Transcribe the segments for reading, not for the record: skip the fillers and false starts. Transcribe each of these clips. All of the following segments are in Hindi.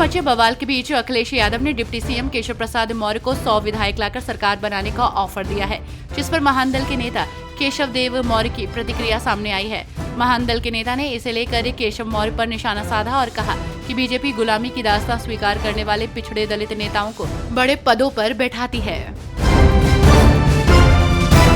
मचे बवाल के बीच अखिलेश यादव ने डिप्टी सीएम केशव प्रसाद मौर्य को 100 विधायक लाकर सरकार बनाने का ऑफर दिया है, जिस पर महान दल के नेता केशव देव मौर्य की प्रतिक्रिया सामने आई है। महान दल के नेता ने इसे लेकर केशव मौर्य पर निशाना साधा और कहा कि बीजेपी गुलामी की दास्तां स्वीकार करने वाले पिछड़े दलित नेताओं को बड़े पदों पर बैठाती है।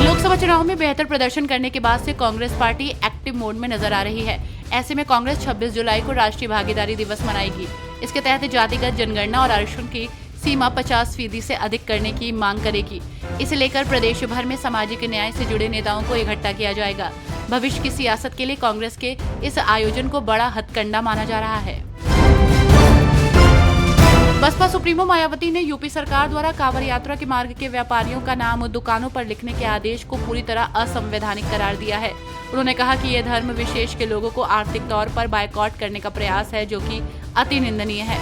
लोकसभा चुनाव में बेहतर प्रदर्शन करने के बाद से कांग्रेस पार्टी एक्टिव मोड में नजर आ रही है। ऐसे में कांग्रेस 26 जुलाई को राष्ट्रीय भागीदारी दिवस मनाएगी। इसके तहत जातिगत जनगणना और आरक्षण की सीमा 50% से अधिक करने की मांग करेगी। इसे लेकर प्रदेश भर में सामाजिक न्याय से जुड़े नेताओं को इकट्ठा किया जाएगा। भविष्य की सियासत के लिए कांग्रेस के इस आयोजन को बड़ा हथकंडा माना जा रहा है। बसपा सुप्रीमो मायावती ने यूपी सरकार द्वारा कांवड़ यात्रा के मार्ग के व्यापारियों का नाम दुकानों पर लिखने के आदेश को पूरी तरह असंवैधानिक करार दिया है। उन्होंने कहा कि यह धर्म विशेष के लोगों को आर्थिक तौर पर बायकॉट करने का प्रयास है, जो कि अति निंदनीय है।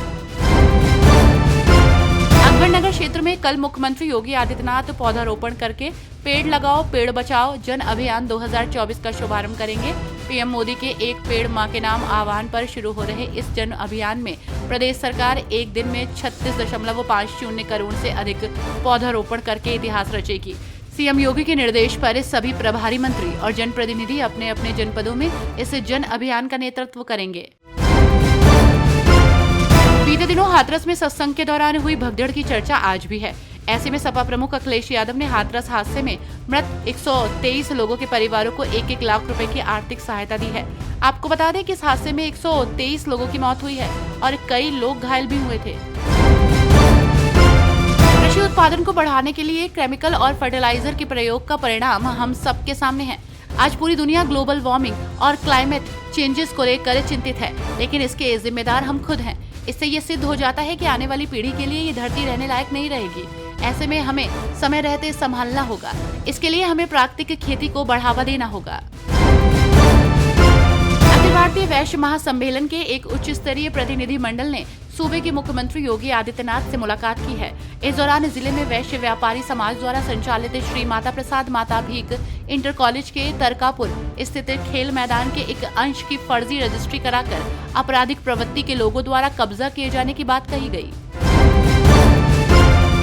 अकबरनगर क्षेत्र में कल मुख्यमंत्री योगी आदित्यनाथ पौधारोपण करके पेड़ लगाओ पेड़ बचाओ जन अभियान 2024 का शुभारंभ करेंगे। पीएम मोदी के एक पेड़ मां के नाम आह्वान पर शुरू हो रहे इस जन अभियान में प्रदेश सरकार एक दिन में 36.50 करोड़ से अधिक पौधारोपण करके इतिहास रचेगी। सीएम योगी के निर्देश पर सभी प्रभारी मंत्री और जनप्रतिनिधि अपने अपने जनपदों में इस जन अभियान का नेतृत्व करेंगे। बीते दिनों हाथरस में सत्संग के दौरान हुई भगदड़ की चर्चा आज भी है। ऐसे में सपा प्रमुख अखिलेश यादव ने हाथरस हादसे में मृत 123 लोगों के परिवारों को 1-1 लाख रुपए की आर्थिक सहायता दी है। आपको बता दें कि इस हादसे में 123 लोगों की मौत हुई है और कई लोग घायल भी हुए थे। कृषि उत्पादन को बढ़ाने के लिए केमिकल और फर्टिलाइजर के प्रयोग का परिणाम हम सबके सामने है। आज पूरी दुनिया ग्लोबल वार्मिंग और क्लाइमेट चेंजेस को लेकर चिंतित है, लेकिन इसके जिम्मेदार हम खुद हैं। इससे ये सिद्ध हो जाता है कि आने वाली पीढ़ी के लिए ये धरती रहने लायक नहीं रहेगी। ऐसे में हमें समय रहते संभालना होगा। इसके लिए हमें प्राकृतिक खेती को बढ़ावा देना होगा। अखिल भारतीय वैश्य महासम्मेलन के एक उच्च स्तरीय प्रतिनिधि मंडल ने सूबे के मुख्यमंत्री योगी आदित्यनाथ से मुलाकात की है। इस दौरान जिले में वैश्य व्यापारी समाज द्वारा संचालित श्री माता प्रसाद माता भीख इंटर कॉलेज के तरकापुर स्थित खेल मैदान के एक अंश की फर्जी रजिस्ट्री कराकर आपराधिक प्रवृत्ति के लोगों द्वारा कब्जा किए जाने की बात कही गई।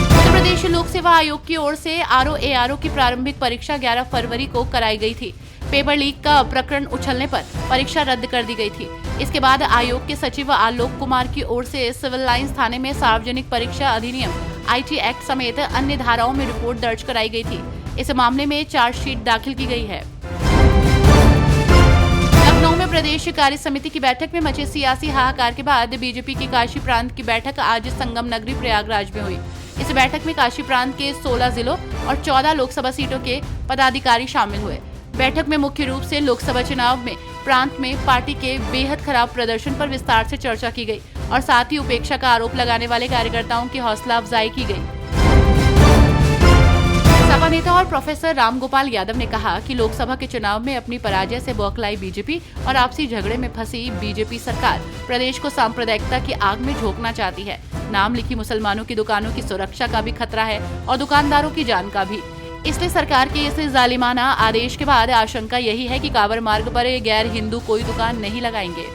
उत्तर प्रदेश लोक सेवा आयोग की ओर से आरओ की प्रारंभिक परीक्षा 11 फरवरी को कराई गई थी। पेपर लीक का प्रकरण उछलने पर परीक्षा रद्द कर दी गई थी। इसके बाद आयोग के सचिव आलोक कुमार की ओर से सिविल लाइंस थाने में सार्वजनिक परीक्षा अधिनियम IT एक्ट समेत अन्य धाराओं में रिपोर्ट दर्ज कराई गई थी। इस मामले में चार्जशीट दाखिल की गई है। लखनऊ में प्रदेश कार्य समिति की बैठक में मचे सियासी हाहाकार के बाद बीजेपी की काशी प्रांत की बैठक आज संगम नगरी प्रयागराज में हुई। इस बैठक में काशी प्रांत के 16 जिलों और 14 लोकसभा सीटों के पदाधिकारी शामिल हुए। बैठक में मुख्य रूप से लोकसभा चुनाव में प्रांत में पार्टी के बेहद खराब प्रदर्शन पर विस्तार से चर्चा की गई और साथ ही उपेक्षा का आरोप लगाने वाले कार्यकर्ताओं की हौसला अफजाई की गई। सपा नेता और प्रोफेसर रामगोपाल यादव ने कहा कि लोकसभा के चुनाव में अपनी पराजय से बौखलाई बीजेपी और आपसी झगड़े में फंसी बीजेपी सरकार प्रदेश को सांप्रदायिकता की आग में झोंकना चाहती है। नाम लिखी मुसलमानों की दुकानों की सुरक्षा का भी खतरा है और दुकानदारों की जान का भी। इसलिए सरकार के इस जालिमाना आदेश के बाद आशंका यही है कि कांवड़ मार्ग पर गैर हिंदू कोई दुकान नहीं लगाएंगे।